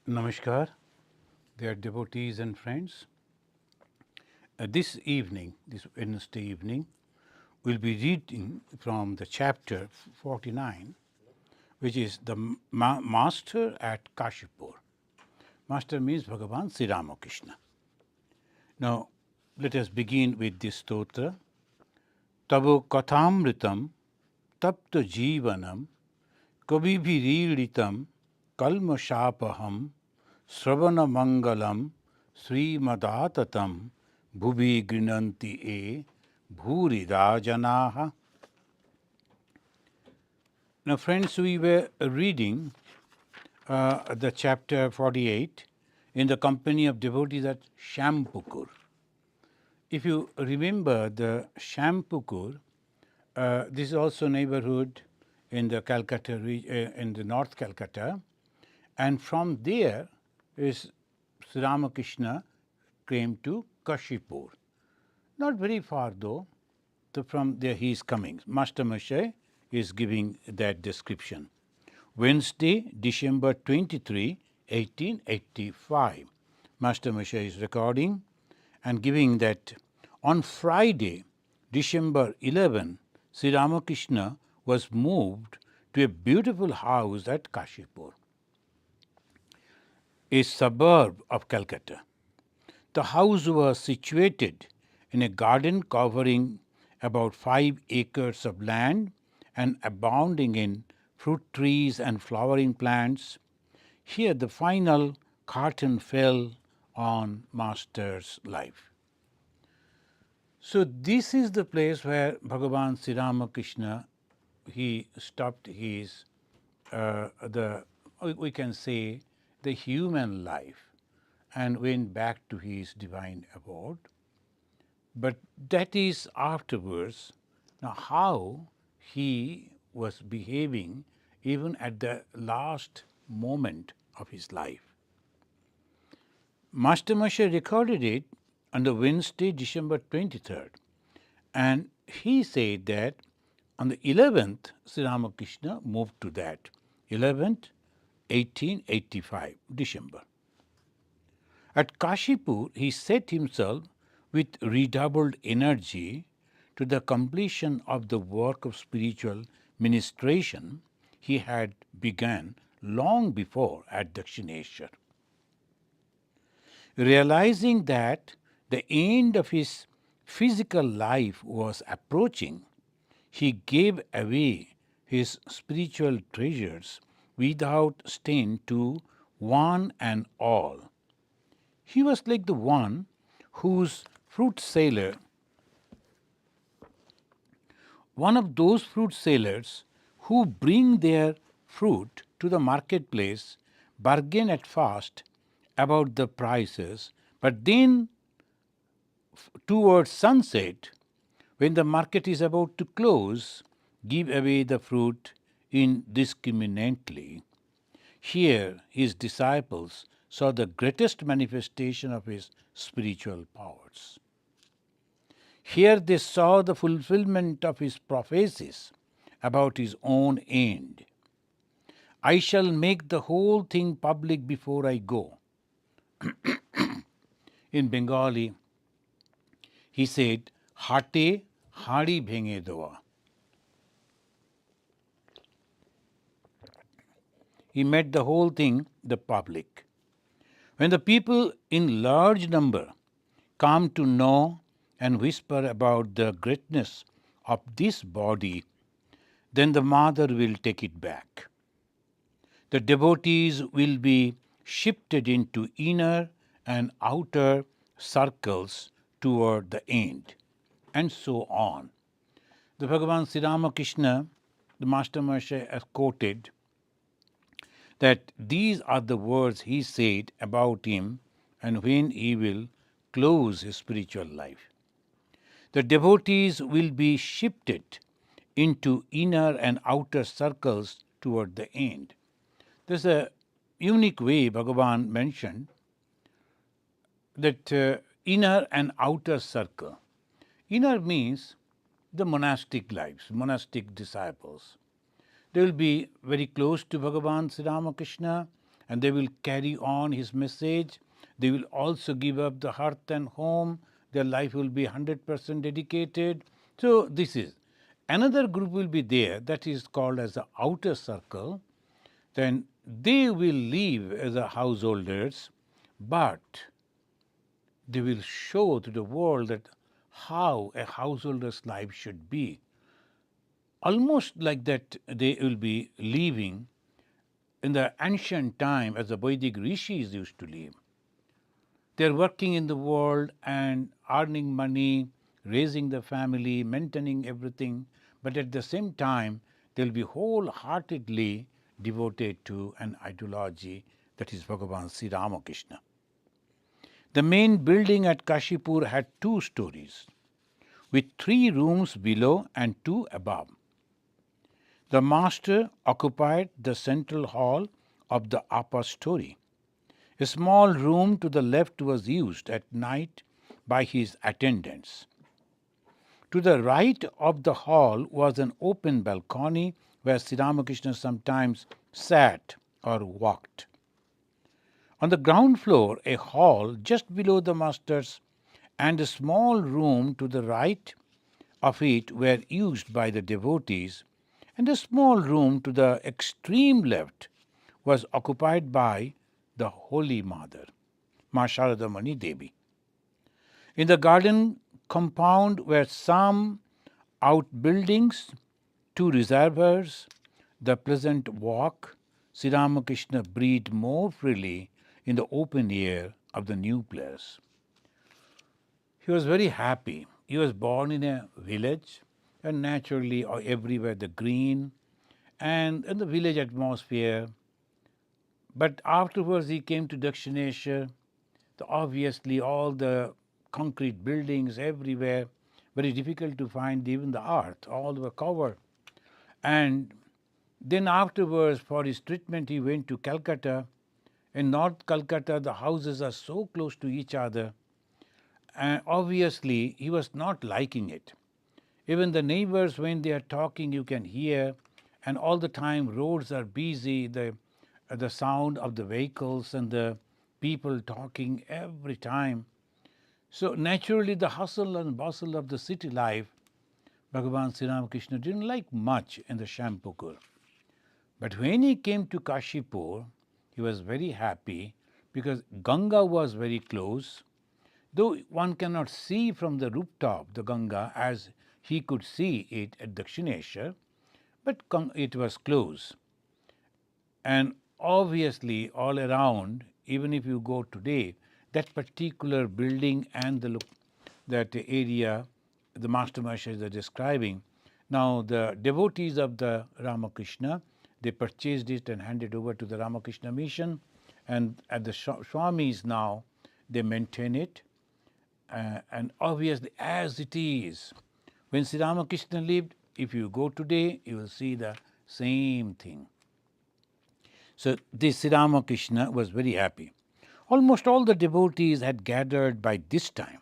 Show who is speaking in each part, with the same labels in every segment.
Speaker 1: Namaskar, dear devotees and friends. This evening, this Wednesday evening, we'll be reading from the chapter 49, which is the Master at Kashipur. Master means Bhagavan Sri Ramakrishna. Now, let us begin with this stotra. Tavo kathamritam tapta jivanam kabibhiriritam kalmashapaham Sravana Mangalam Sri Madatatam Bhuvi Grinanti E Bhuri Rajanaha. Now, friends, we were reading the chapter 48 in the company of devotees at Shampukur. If you remember the Shampukur, this is also neighborhood in the Calcutta, in the North Calcutta, and from there is Sri Ramakrishna came to Kashipur. Not very far though, so from there he is coming. Master Moshe is giving that description. Wednesday, December 23, 1885. Master Moshe is recording and giving that on Friday, December 11, Sri Ramakrishna was moved to a beautiful house at Kashipur, a suburb of Calcutta. The house was situated in a garden covering about 5 acres of land and abounding in fruit trees and flowering plants. Here the final curtain fell on Master's life. So this is the place where Bhagavan Sri Ramakrishna, he stopped his, we can say, the human life and went back to his divine abode. But that is afterwards. Now, how he was behaving even at the last moment of his life. Master Moshe recorded it on the Wednesday, December 23rd, and he said that on the 11th, Sri Ramakrishna moved to that, 11th, 1885, December. At Kashipur, he set himself with redoubled energy to the completion of the work of spiritual ministration he had begun long before at Dakshineshwar. Realizing that the end of his physical life was approaching, he gave away his spiritual treasures without stain to one and all. He was like the one whose fruit seller, one of those fruit sellers who bring their fruit to the marketplace, bargain at first about the prices, but then towards sunset, when the market is about to close, give away the fruit indiscriminately. Here his disciples saw the greatest manifestation of his spiritual powers. Here they saw the fulfillment of his prophecies about his own end. I shall make the whole thing public before I go. In Bengali, he said, Hate hari bhenge doa. He made the whole thing the public. When the people in large number come to know and whisper about the greatness of this body, then the mother will take it back. The devotees will be shifted into inner and outer circles toward the end, and so on. The Bhagavan Sri Ramakrishna, the Master Moshe, has quoted that these are the words he said about him and when he will close his spiritual life. The devotees will be shifted into inner and outer circles toward the end. There's a unique way Bhagavan mentioned that inner and outer circle. Inner means the monastic lives, monastic disciples. They will be very close to Bhagavan Sri Ramakrishna and they will carry on his message. They will also give up the hearth and home. Their life will be 100% dedicated. So this is. Another group will be there that is called as the outer circle. Then they will live as the householders, but they will show to the world that how a householder's life should be. Almost like that they will be living in the ancient time as the Vedic rishis used to live. They are working in the world and earning money, raising the family, maintaining everything, but at the same time they will be wholeheartedly devoted to an ideology, that is Bhagavan Sri Ramakrishna. The main building at Kashipur had 2 stories, with 3 rooms below and 2 above. The master occupied the central hall of the upper story. A small room to the left was used at night by his attendants. To the right of the hall was an open balcony where Sri Ramakrishna sometimes sat or walked. On the ground floor, a hall just below the master's and a small room to the right of it were used by the devotees, and a small room to the extreme left was occupied by the Holy Mother, Ma Sharadamani Devi. In the garden compound were some outbuildings, 2 reservoirs, the pleasant walk. Sri Ramakrishna breathed more freely in the open air of the new place. He was very happy. He was born in a village, and naturally everywhere the green and the village atmosphere. But afterwards he came to Dakshineshwar. Obviously all the concrete buildings everywhere, very difficult to find even the earth, all were covered. And then afterwards for his treatment he went to Calcutta. In North Calcutta the houses are so close to each other, and obviously he was not liking it. Even the neighbors, when they are talking, you can hear, and all the time roads are busy, the sound of the vehicles and the people talking every time. So naturally the hustle and bustle of the city life, Bhagavan Sri Ramakrishna didn't like much in the Shampukur. But when he came to Kashipur, he was very happy because Ganga was very close. Though one cannot see from the rooftop the Ganga as he could see it at Dakshineshwar, but it was close. And obviously all around, even if you go today, that particular building and that area, the Master Mashas are describing. Now the devotees of the Ramakrishna, they purchased it and handed over to the Ramakrishna mission, and at the Swamis now, they maintain it. And obviously as it is, when Sri Ramakrishna lived, if you go today, you will see the same thing. So this Sri Ramakrishna was very happy. Almost all the devotees had gathered by this time.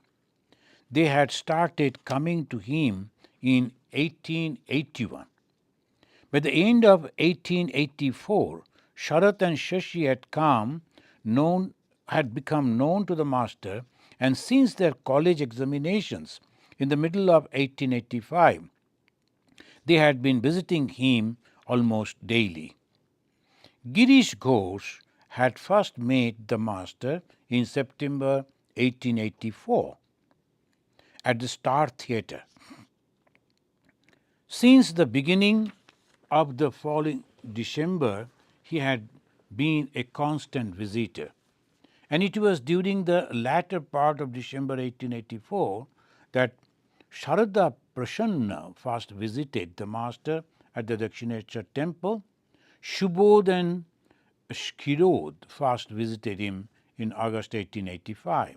Speaker 1: They had started coming to him in 1881. By the end of 1884, Sharat and Shashi had become known to the master, and since their college examinations in the middle of 1885, they had been visiting him almost daily. Girish Ghosh had first met the master in September 1884 at the Star Theatre. Since the beginning of the following December, he had been a constant visitor. And it was during the latter part of December 1884 that Sharada Prasanna first visited the master at the Dakshineshwar temple. Shubodh and Shkirod first visited him in August 1885.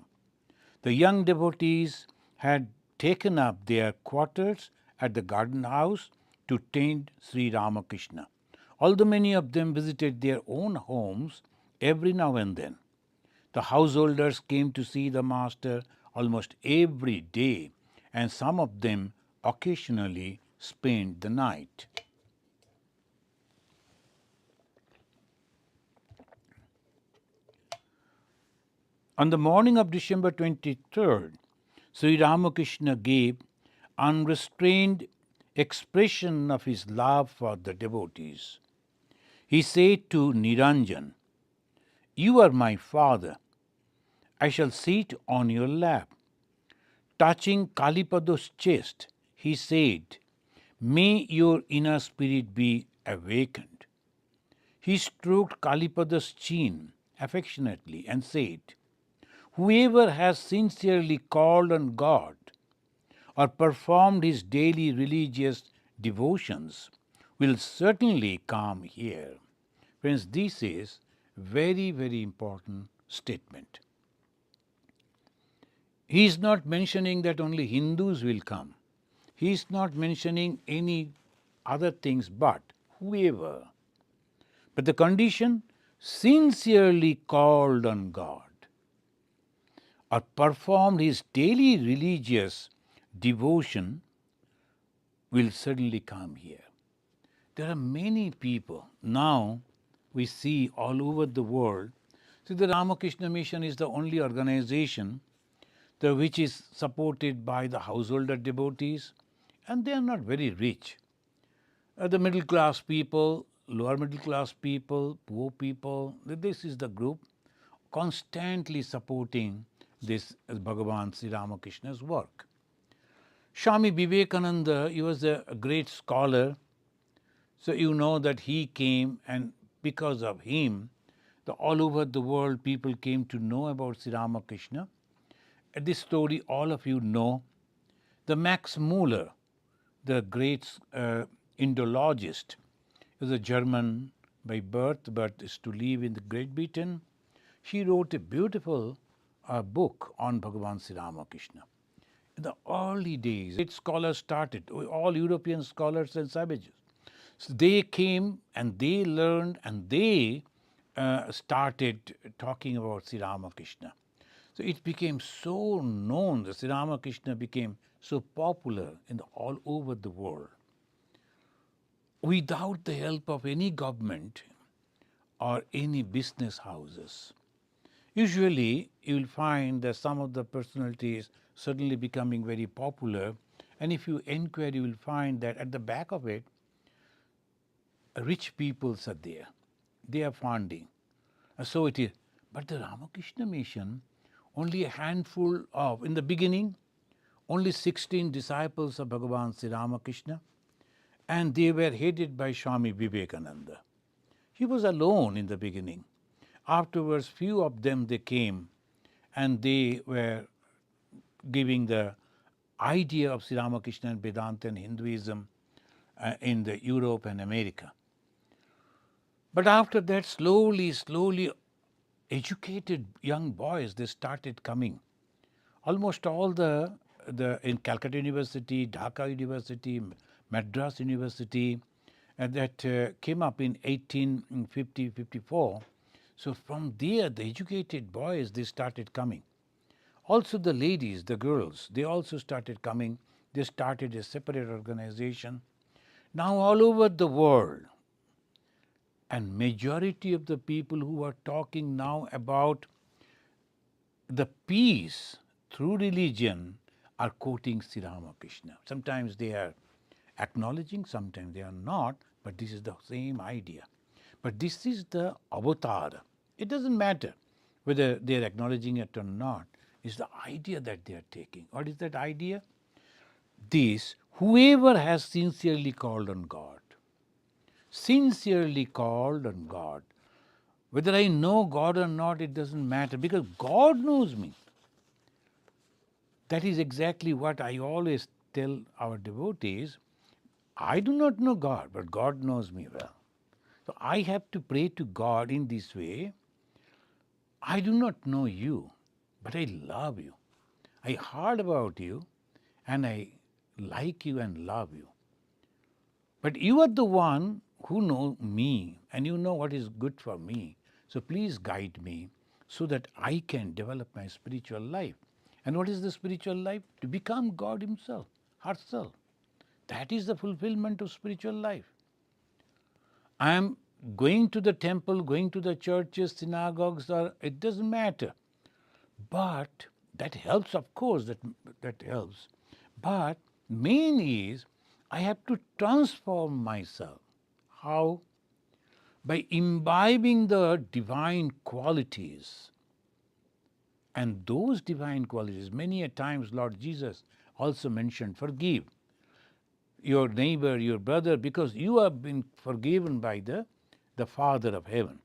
Speaker 1: The young devotees had taken up their quarters at the garden house to tend Sri Ramakrishna. Although many of them visited their own homes every now and then, the householders came to see the master almost every day, and some of them occasionally spent the night. On the morning of December 23rd, Sri Ramakrishna gave unrestrained expression of his love for the devotees. He said to Niranjan, "You are my father. I shall sit on your lap." Touching Kalipado's chest, he said, "May your inner spirit be awakened." He stroked Kalipado's chin affectionately and said, "Whoever has sincerely called on God or performed his daily religious devotions will certainly come here." Friends, this is very, very important statement. He is not mentioning that only Hindus will come. He is not mentioning any other things but whoever. But the condition, sincerely called on God or performed his daily religious devotion will certainly come here. There are many people now we see all over the world. See, the Ramakrishna Mission is the only organization which is supported by the householder devotees, and they are not very rich. The middle class people, lower middle class people, poor people, this is the group constantly supporting this Bhagavan Sri Ramakrishna's work. Swami Vivekananda, he was a great scholar, so you know that he came, and because of him, all over the world people came to know about Sri Ramakrishna. This story all of you know. The Max Muller, the great Indologist, is a German by birth but is to live in the Great Britain. She wrote a beautiful book on Bhagavan Sri Ramakrishna. In the early days, great scholars started, all European scholars and savages. So they came and they learned and they started talking about Sri Ramakrishna. So it became so known, the Sri Ramakrishna became so popular all over the world. Without the help of any government or any business houses. Usually, you will find that some of the personalities suddenly becoming very popular, and if you inquire, you will find that at the back of it, rich peoples are there. They are funding. So it is. But the Ramakrishna Mission, only a handful in the beginning, only 16 disciples of Bhagavan Sri Ramakrishna, and they were headed by Swami Vivekananda. He was alone in the beginning. Afterwards, few of them they came, and they were giving the idea of Sri Ramakrishna and Vedanta and Hinduism in the Europe and America. But after that, slowly, educated young boys, they started coming. Almost all in Calcutta University, Dhaka University, Madras University, that came up in 1850-54. So from there, the educated boys, they started coming. Also the ladies, the girls, they also started coming. They started a separate organization. Now all over the world, and majority of the people who are talking now about the peace through religion are quoting Sri Ramakrishna. Sometimes they are acknowledging, sometimes they are not, but this is the same idea. But this is the avatar. It doesn't matter whether they are acknowledging it or not. It's the idea that they are taking. What is that idea? This, whoever has sincerely called on God, sincerely called on God, whether I know God or not, it doesn't matter, because God knows me. That is exactly what I always tell our devotees. I do not know God, but God knows me well. So I have to pray to God in this way. I do not know you, but I love you. I heard about you, and I like you and love you. But you are the one who know me, and you know what is good for me. So please guide me so that I can develop my spiritual life. And what is the spiritual life? To become God Himself, herself. That is the fulfillment of spiritual life. I am going to the temple, going to the churches, synagogues, or it doesn't matter. But that helps, of course, that helps. But main is I have to transform myself. How? By imbibing the divine qualities. And those divine qualities, many a times Lord Jesus also mentioned, forgive your neighbor, your brother, because you have been forgiven by the Father of heaven.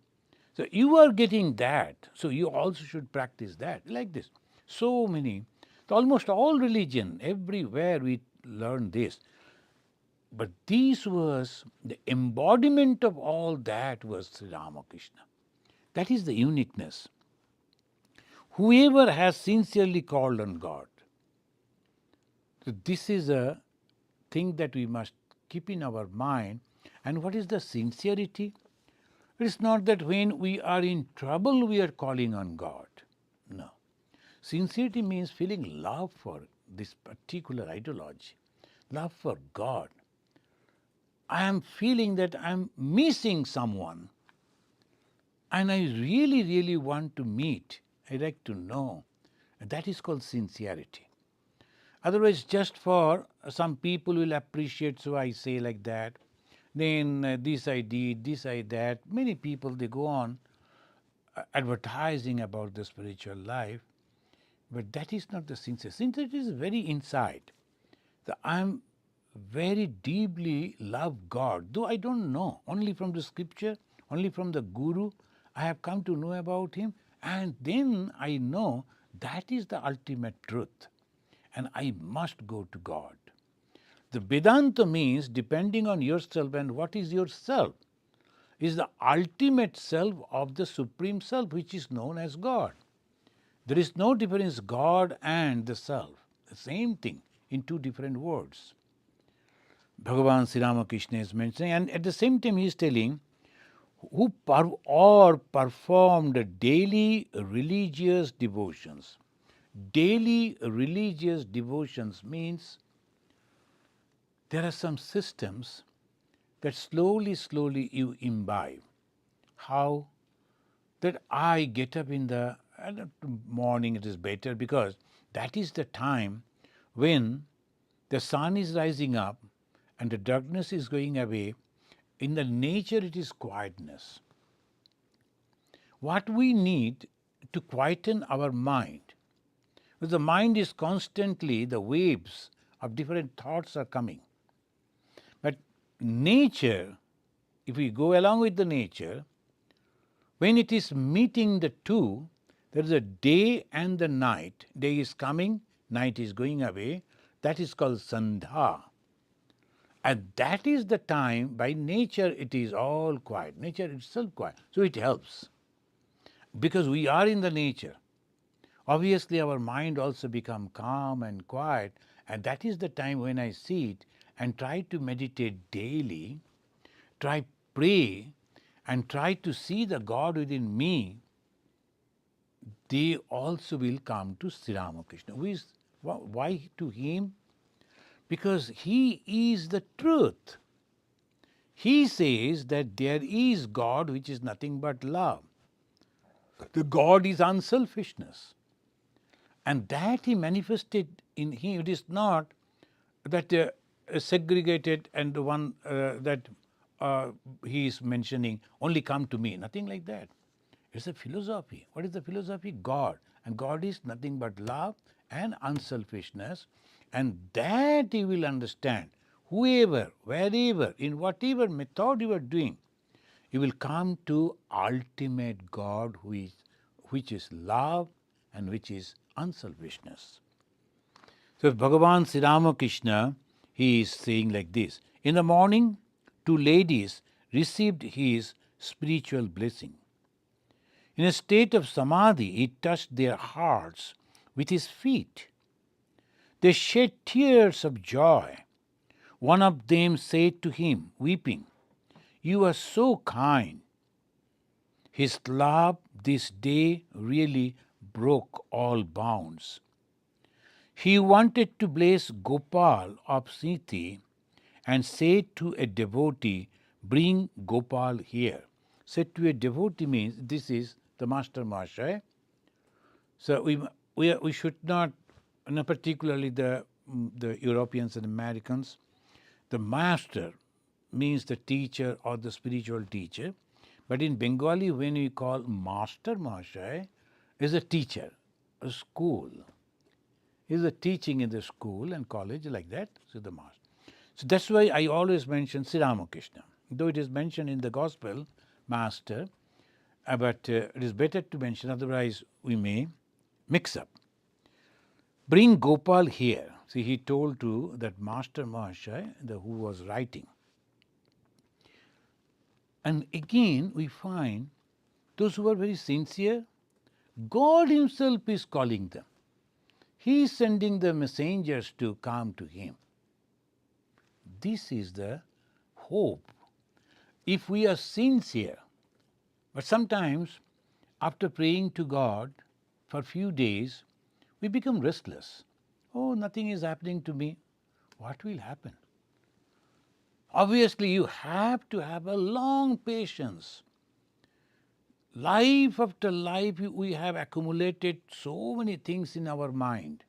Speaker 1: So you are getting that, so you also should practice that, like this. So many, almost all religion, everywhere we learn this. But this was the embodiment of all that was Sri Ramakrishna. That is the uniqueness. Whoever has sincerely called on God. So this is a thing that we must keep in our mind. And what is the sincerity? It is not that when we are in trouble we are calling on God. No. Sincerity means feeling love for this particular ideology, love for God. I am feeling that I am missing someone and I really, really want to meet. I like to know. That is called sincerity. Otherwise, just for some people will appreciate, so I say like that. Then this I did, this I that. Many people, they go on advertising about the spiritual life, but that is not the sincerity. Sincerity is very inside. I am very deeply love God, though I don't know, only from the scripture, only from the Guru, I have come to know about him, and then I know that is the ultimate truth, and I must go to God. The Vedanta means depending on yourself, and what is yourself? Is the ultimate self of the Supreme Self, which is known as God. There is no difference, God and the self, the same thing in two different words. Bhagavan Sri Ramakrishna is mentioning, and at the same time he is telling, who performed daily religious devotions. Daily religious devotions means there are some systems that slowly you imbibe. How? That I get up in the morning, it is better because that is the time when the sun is rising up and the darkness is going away. In the nature it is quietness. What we need to quieten our mind, because the mind is constantly, the waves of different thoughts are coming. But nature, if we go along with the nature, when it is meeting the two, there is a day and the night. Day is coming, night is going away. That is called Sandha. And that is the time, by nature it is all quiet. Nature itself quiet. So it helps. Because we are in the nature. Obviously our mind also become calm and quiet. And that is the time when I sit and try to meditate daily, pray, and try to see the God within me, they also will come to Sri Ramakrishna. Why to him? Because he is the truth. He says that there is God which is nothing but love. The God is unselfishness. And that he manifested in him. It is not that segregated and one that he is mentioning, only come to me. Nothing like that. It's a philosophy. What is the philosophy? God. And God is nothing but love and unselfishness. And that you will understand. Whoever, wherever, in whatever method you are doing, you will come to ultimate God which is love and which is unselfishness. So Bhagavan Sri Ramakrishna, he is saying like this. In the morning, two ladies received his spiritual blessing. In a state of samadhi, he touched their hearts with his feet. They shed tears of joy. One of them said to him, weeping, "You are so kind." His love this day really broke all bounds. He wanted to bless Gopal of Siti and said to a devotee, "Bring Gopal here." Said to a devotee means this is the Master Mahashaya. So we should not, particularly the Europeans and Americans, the master means the teacher or the spiritual teacher. But in Bengali, when we call master Mahashaya, is a teacher, a school. Is a teaching in the school and college like that, so the master. So that's why I always mention Sri Ramakrishna. Though it is mentioned in the gospel, master, but it is better to mention, otherwise we may mix up. Bring Gopal here. See, he told to that Master Mahashaya, who was writing. And again, we find those who are very sincere, God Himself is calling them. He is sending the messengers to come to Him. This is the hope. If we are sincere, but sometimes after praying to God for a few days, we become restless. Oh, nothing is happening to me. What will happen? Obviously, you have to have a long patience. Life after life, we have accumulated so many things in our mind.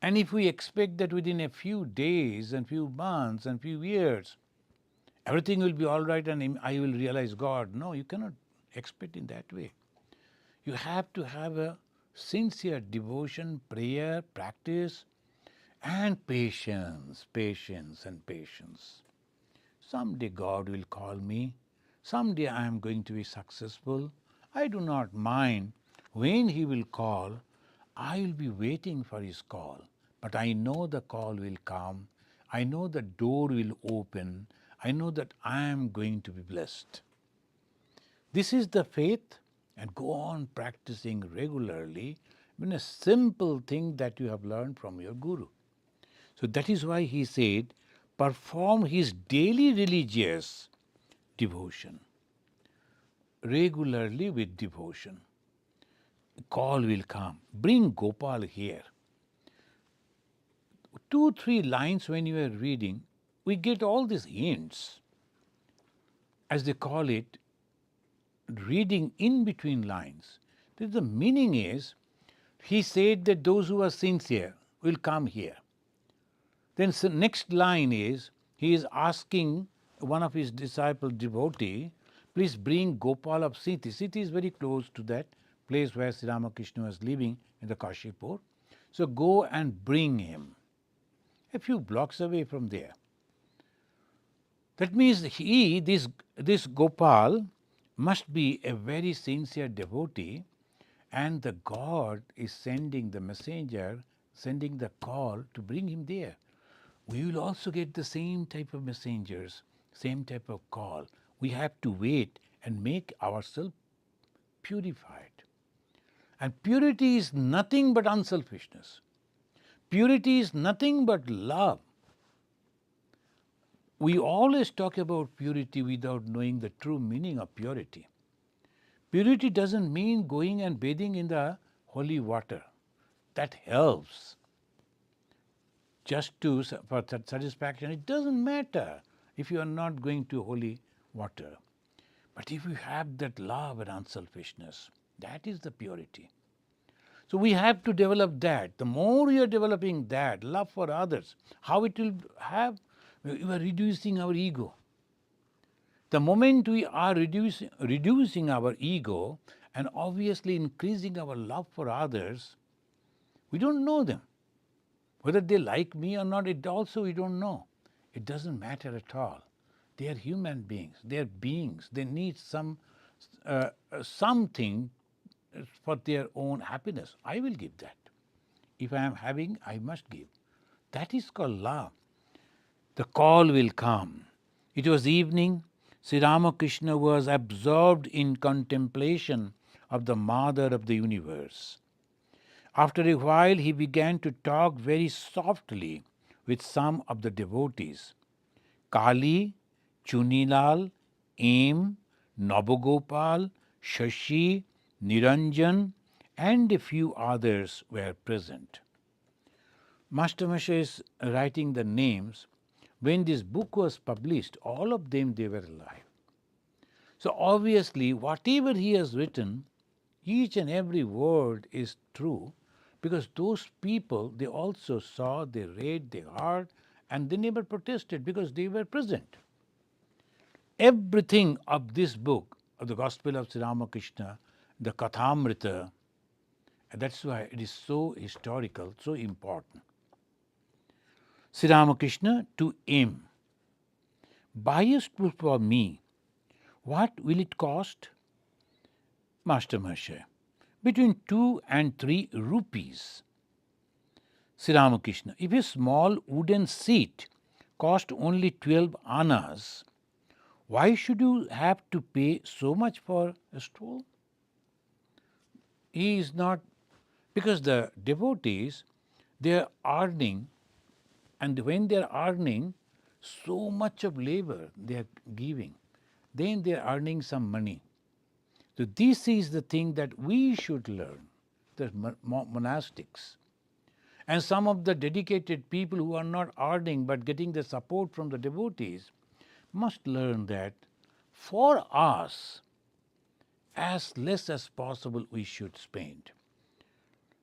Speaker 1: And if we expect that within a few days and few months and few years, everything will be all right and I will realize God, no, you cannot expect in that way. You have to have a sincere devotion, prayer, practice, and patience, patience, and patience. Someday God will call me. Someday I am going to be successful. I do not mind when He will call. I will be waiting for His call. But I know the call will come. I know the door will open. I know that I am going to be blessed. This is the faith, and go on practicing regularly in a simple thing that you have learned from your Guru. So that is why he said, perform his daily religious devotion, regularly with devotion. Call will come. Bring Gopal here. 2-3 lines when you are reading, we get all these hints, as they call it, reading in between lines. The meaning is, he said that those who are sincere will come here. Then the next line is, he is asking one of his disciple devotee, please bring Gopal of Siti. Siti is very close to that place where Sri Ramakrishna was living in the Kashipur. So go and bring him a few blocks away from there. That means this Gopal must be a very sincere devotee, and the God is sending the messenger, sending the call to bring him there. We will also get the same type of messengers, same type of call. We have to wait and make ourselves purified. And purity is nothing but unselfishness. Purity is nothing but love. We always talk about purity without knowing the true meaning of purity. Purity doesn't mean going and bathing in the holy water. That helps. Just for satisfaction, it doesn't matter if you are not going to holy water. But if you have that love and unselfishness, that is the purity. So we have to develop that. The more you are developing that, love for others, how it will have, you are reducing our ego. The moment we are reducing our ego and obviously increasing our love for others, we don't know them. Whether they like me or not, it also we don't know. It doesn't matter at all. They are human beings. They are beings. They need something for their own happiness. I will give that. If I am having, I must give. That is called love. The call will come. It was evening. Sri Ramakrishna was absorbed in contemplation of the Mother of the universe. After a while, he began to talk very softly with some of the devotees. Kali, Chunilal, Aim, Nabagopal, Shashi, Niranjan, and a few others were present. Master Masha is writing the names. When this book was published, all of them, they were alive. So obviously, whatever he has written Each and every word is true because those people, they also saw, they read, they heard, and they never protested because they were present. Everything of this book, of the Gospel of Sri Ramakrishna, the Kathamrita, and that's why it is so historical, so important. Sri Ramakrishna to M. Buy a spool for me. What will it cost? Master Maharshaya. Between 2 and 3 rupees. Sri Ramakrishna. If a small wooden seat cost only 12 annas, why should you have to pay so much for a stool? He is not, because the devotees, they are earning, and when they are earning, so much of labor they are giving, then they are earning some money. So this is the thing that we should learn, the monastics. And some of the dedicated people who are not earning but getting the support from the devotees must learn that for us, as less as possible we should spend.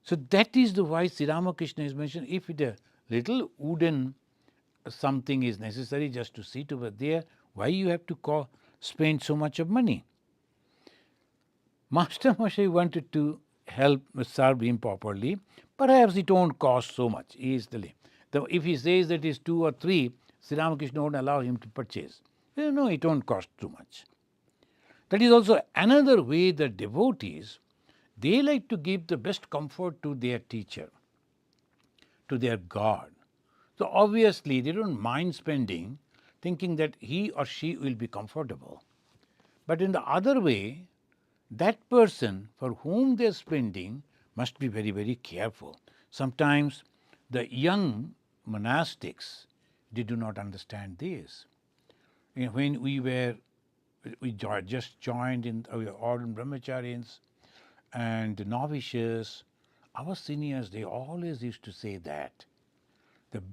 Speaker 1: So that is the why Sri Ramakrishna is mentioned. If it a little wooden something is necessary just to sit over there, why you have to spend so much of money? Master Moshe wanted to help serve him properly. Perhaps it won't cost so much easily. If he says that it's 2 or 3, Sri Ramakrishna won't allow him to purchase. No, it won't cost too much. That is also another way that devotees, they like to give the best comfort to their teacher, to their God. So obviously they don't mind spending, thinking that he or she will be comfortable. But in the other way, that person for whom they are spending must be very, very careful. Sometimes the young monastics, they do not understand this. When we just joined in our order brahmacharyas and the novices, our seniors, they always used to say that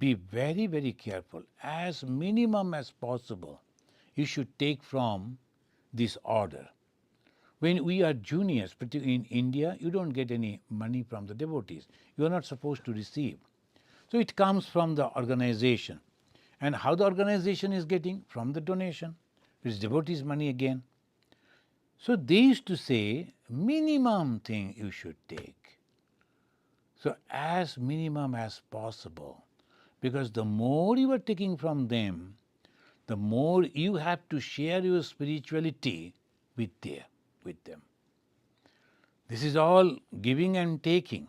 Speaker 1: be very, very careful. As minimum as possible, you should take from this order. When we are juniors, particularly in India, you don't get any money from the devotees. You are not supposed to receive. So it comes from the organization. And how the organization is getting? From the donation. It's devotees' money again. So they used to say, minimum thing you should take. So as minimum as possible. Because the more you are taking from them, the more you have to share your spirituality with them. This is all giving and taking.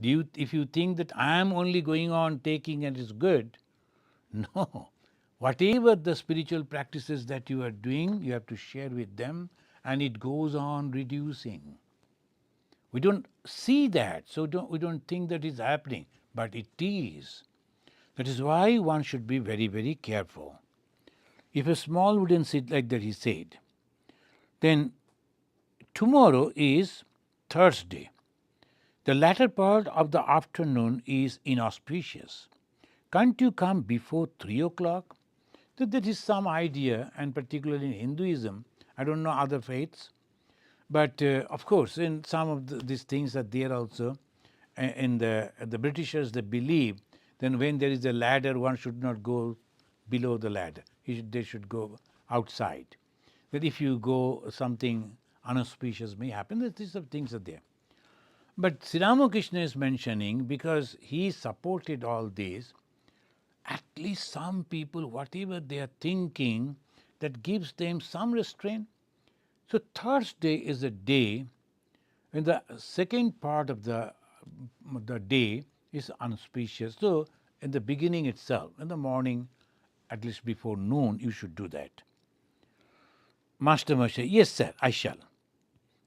Speaker 1: If you think that I am only going on taking and it's good, no. Whatever the spiritual practices that you are doing, you have to share with them, and it goes on reducing. We don't see that, so we don't think that is happening, but it is. That is why one should be very, very careful. If a small wooden seat like that, he said, then tomorrow is Thursday. The latter part of the afternoon is inauspicious. Can't you come before 3 o'clock? So that is some idea, and particularly in Hinduism, I don't know other faiths, but of course in some of these things are there also. In the Britishers, they believe then when there is a ladder, one should not go below the ladder. They should go outside. That if you go, something unauspicious may happen. These things are there. But Sri Ramakrishna is mentioning, because he supported all this, at least some people, whatever they are thinking, that gives them some restraint. So Thursday is a day when the second part of the day is unauspicious. So in the beginning itself, in the morning, at least before noon, you should do that. Master Moshe, yes sir, I shall.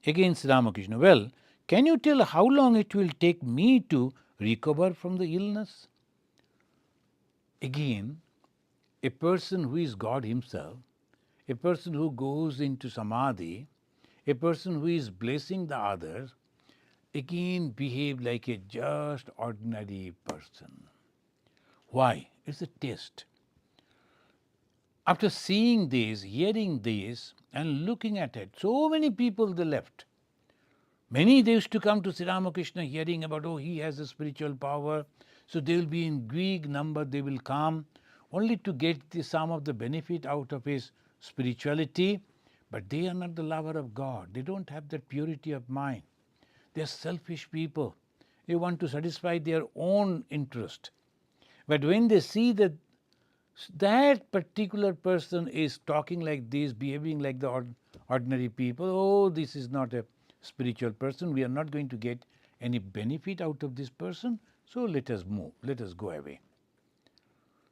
Speaker 1: Again Sri Ramakrishna, well, can you tell how long it will take me to recover from the illness? Again, a person who is God himself, a person who goes into samadhi, a person who is blessing the others, again behave like a just ordinary person. Why? It's a test. After seeing this, hearing this, and looking at it, so many people they left. Many they used to come to Sri Ramakrishna hearing about, oh, he has a spiritual power. So they will be in big number, they will come only to get some of the benefit out of his spirituality. But they are not the lover of God. They don't have that purity of mind. They are selfish people. They want to satisfy their own interest. But when they see that that particular person is talking like this, behaving like the ordinary people, oh, this is not a spiritual person, we are not going to get any benefit out of this person, so let us move, let us go away.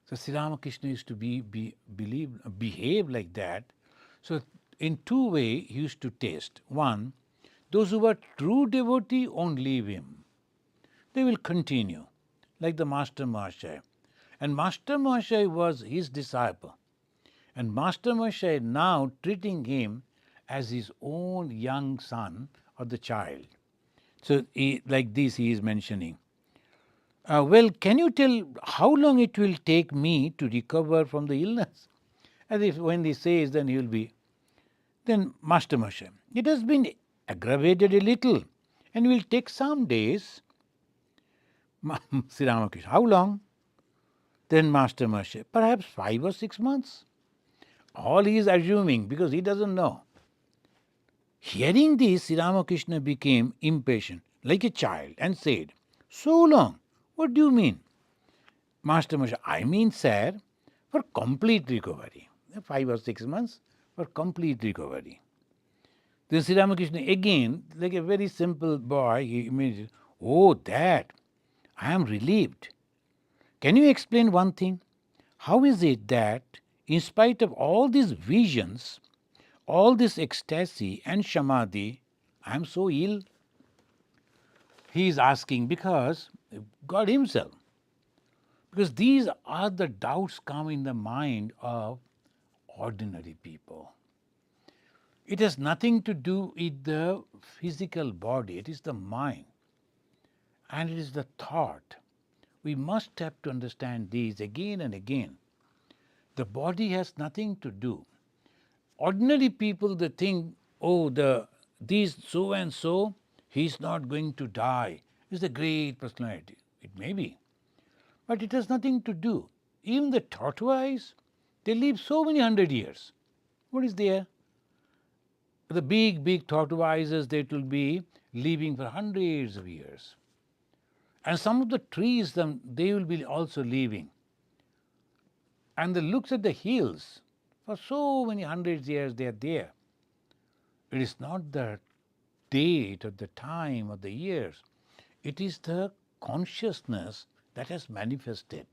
Speaker 1: So Sri Ramakrishna used to behave like that. So in two ways he used to test. One, those who are true devotee won't leave him. They will continue, like the Master Mahashaya. And Master Mahashaya was his disciple. And Master Mahashaya now treating him as his own young son or the child. So like this he is mentioning. Well, can you tell how long it will take me to recover from the illness? As if when he says, then he will be. Then Master Mahashaya, it has been aggravated a little and will take some days. Sri Ramakrishna, how long? Then Master Mahashaya, perhaps 5 or 6 months. All he is assuming because he doesn't know. Hearing this, Sri Ramakrishna became impatient, like a child, and said, so long, what do you mean? Master Mahashaya, I mean, sir, for complete recovery. 5 or 6 months for complete recovery. Then Sri Ramakrishna again, like a very simple boy, he immediately, oh, that, I am relieved. Can you explain one thing? How is it that, in spite of all these visions, all this ecstasy and samadhi, I am so ill? He is asking because God Himself. Because these are the doubts come in the mind of ordinary people. It has nothing to do with the physical body, it is the mind and it is the thought. We must have to understand these again and again. The body has nothing to do. Ordinary people, they think, oh, these so and so, he's not going to die. He's a great personality. It may be. But it has nothing to do. Even the tortoise, they live so many 100 years. What is there? The big tortoises, they will be living for hundreds of years. And some of the trees, they will be also living. And they looks at the hills, for so many hundreds of years they are there. It is not the date or the time or the years. It is the consciousness that has manifested.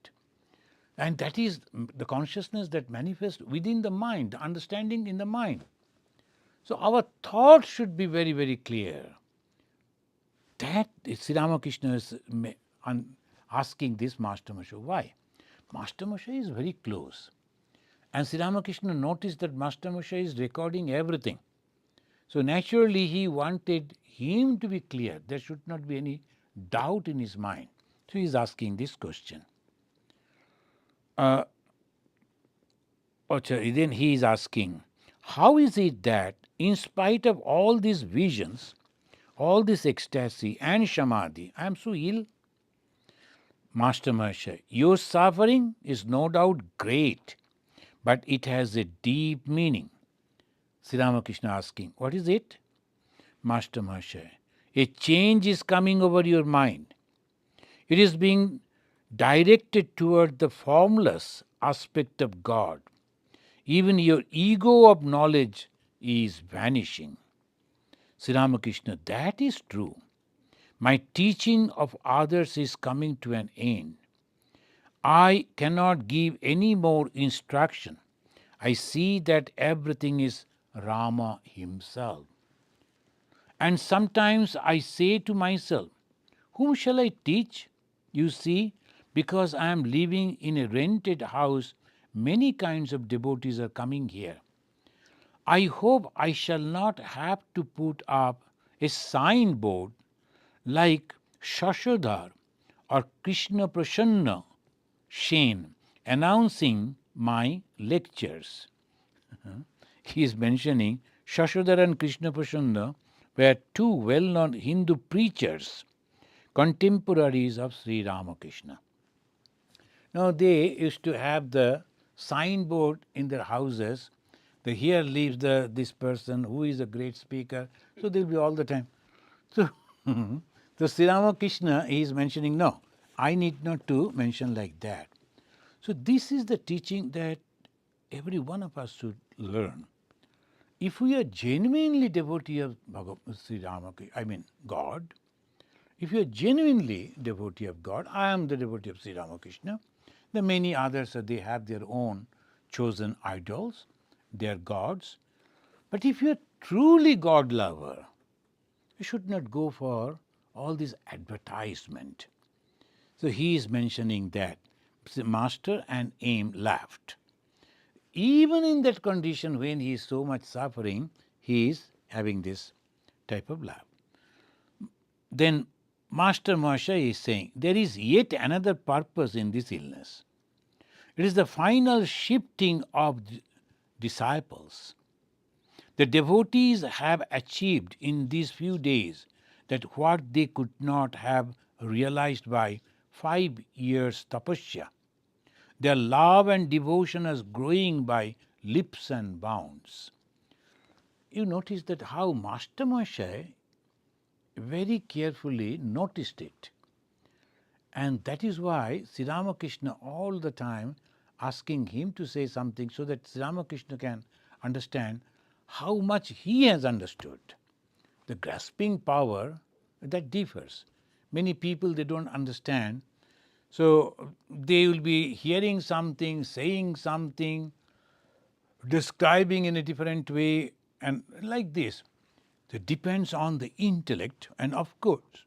Speaker 1: And that is the consciousness that manifests within the mind, the understanding in the mind. So our thoughts should be very, very clear. That Sri Ramakrishna is asking this Master Mahashaya. Why? Master Mahashaya is very close. And Sri Ramakrishna noticed that Master Mahashaya is recording everything. So naturally he wanted him to be clear. There should not be any doubt in his mind. So he is asking this question. Then he is asking, how is it that in spite of all these visions, all this ecstasy and samadhi, I am so ill? Master Mahashaya, your suffering is no doubt great, but it has a deep meaning. Sri Ramakrishna asking, what is it? Master Mahashaya, a change is coming over your mind. It is being directed toward the formless aspect of God. Even your ego of knowledge is vanishing. Sri Ramakrishna, that is true. My teaching of others is coming to an end. I cannot give any more instruction. I see that everything is Rama himself. And sometimes I say to myself, whom shall I teach? You see, because I am living in a rented house, many kinds of devotees are coming here. I hope I shall not have to put up a signboard like Shashodhar or Krishna Prasanna Shen announcing my lectures. He is mentioning Shashodhar and Krishna Prasanna were two well-known Hindu preachers, contemporaries of Sri Ramakrishna. Now they used to have the signboard in their houses. Here lives this person who is a great speaker. So they'll be all the time. So, so Sri Ramakrishna is mentioning, no, I need not to mention like that. So this is the teaching that every one of us should learn. If we are genuinely devotee of Sri Ramakrishna, I mean God, if you are genuinely devotee of God, I am the devotee of Sri Ramakrishna. The many others, they have their own chosen idols, their gods. But if you are truly God lover, you should not go for all this advertisement. So he is mentioning that master and aim laughed. Even in that condition when he is so much suffering, he is having this type of laugh. Then Master Moshe is saying, there is yet another purpose in this illness. It is the final shifting of disciples. The devotees have achieved in these few days that what they could not have realized by 5 years tapasya. Their love and devotion is growing by leaps and bounds. You notice that how Master Moshe very carefully noticed it. And that is why Sri Ramakrishna all the time asking him to say something so that Sri Ramakrishna can understand how much he has understood. The grasping power, that differs. Many people, they don't understand. So they will be hearing something, saying something, describing in a different way, and like this. It depends on the intellect, and of course,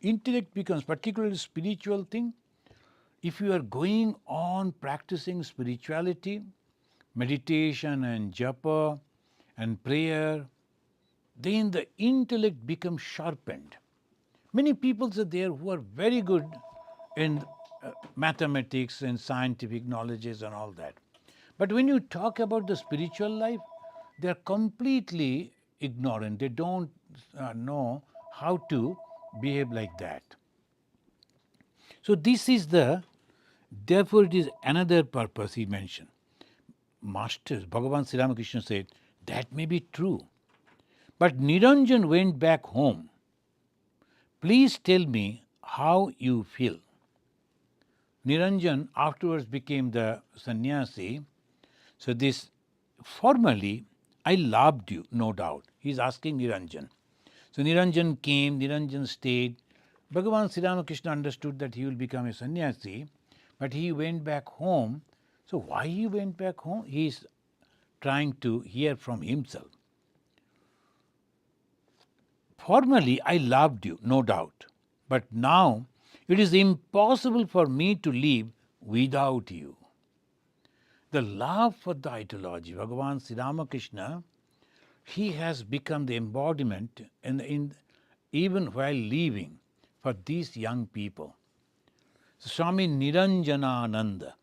Speaker 1: intellect becomes particularly spiritual thing. If you are going on practicing spirituality, meditation and japa and prayer, then the intellect becomes sharpened. Many people are there who are very good in mathematics and scientific knowledges and all that. But when you talk about the spiritual life, they are completely ignorant. They don't know how to behave like that. So this is therefore it is another purpose he mentioned. Masters, Bhagavan Sri Ramakrishna said, that may be true. But Niranjan went back home. Please tell me how you feel. Niranjan afterwards became the sannyasi. So this formally, I loved you, no doubt. He is asking Niranjan. So Niranjan came, Niranjan stayed. Bhagavan Sri Ramakrishna understood that he will become a sannyasi, but he went back home. So why he went back home? He is trying to hear from himself. Formerly, I loved you, no doubt, but now it is impossible for me to live without you. The love for the ideology, Bhagavan Sri Ramakrishna, he has become the embodiment even while living for these young people. Swami Niranjanananda,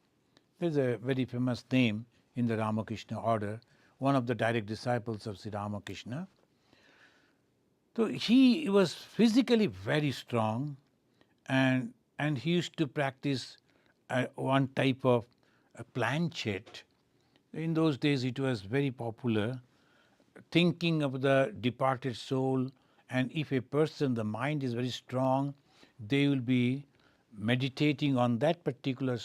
Speaker 1: there is a very famous name in the Ramakrishna order, one of the direct disciples of Sri Ramakrishna. So he was physically very strong, and he used to practice one type of a planchette. In those days it was very popular, thinking of the departed soul, and if a person, the mind is very strong, they will be meditating on that particular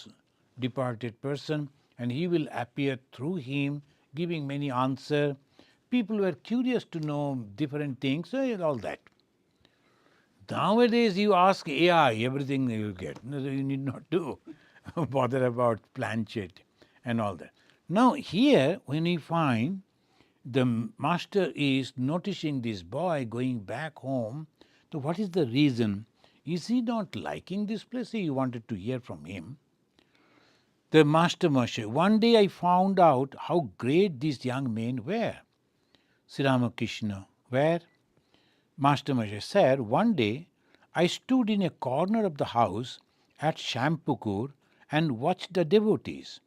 Speaker 1: departed person, and he will appear through him, giving many answers. People were curious to know different things, all that. Nowadays, you ask AI, everything you will get. No, you need not to bother about planchette and all that. Now, here, when we find the master is noticing this boy going back home, so what is the reason? Is he not liking this place? He wanted to hear from him. The master Moshe, one day I found out how great these young men were. Sri Ramakrishna, where? Master Moshe said, one day I stood in a corner of the house at Shampukur and watched the devotees.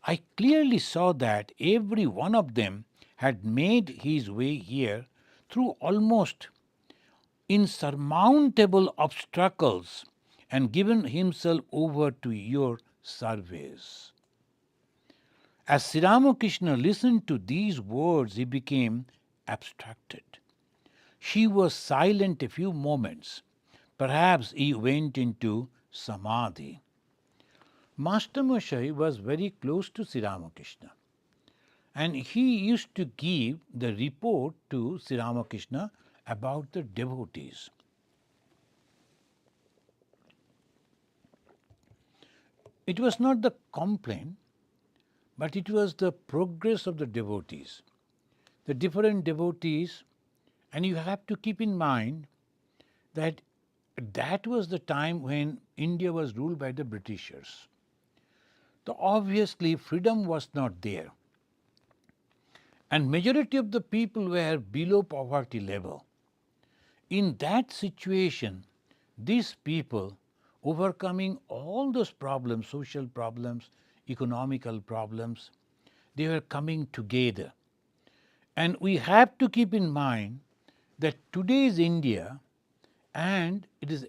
Speaker 1: I clearly saw that every one of them had made his way here through almost insurmountable obstacles and given himself over to your service. As Sri Ramakrishna listened to these words, he became abstracted. She was silent a few moments. Perhaps he went into samadhi. Master Moshe was very close to Sri Ramakrishna, and he used to give the report to Sri Ramakrishna about the devotees. It was not the complaint, but it was the progress of the devotees. The different devotees, and you have to keep in mind that that was the time when India was ruled by the Britishers. So obviously freedom was not there. And majority of the people were below poverty level. In that situation, these people overcoming all those problems, social problems, economical problems, they were coming together. And we have to keep in mind that today's India, and it is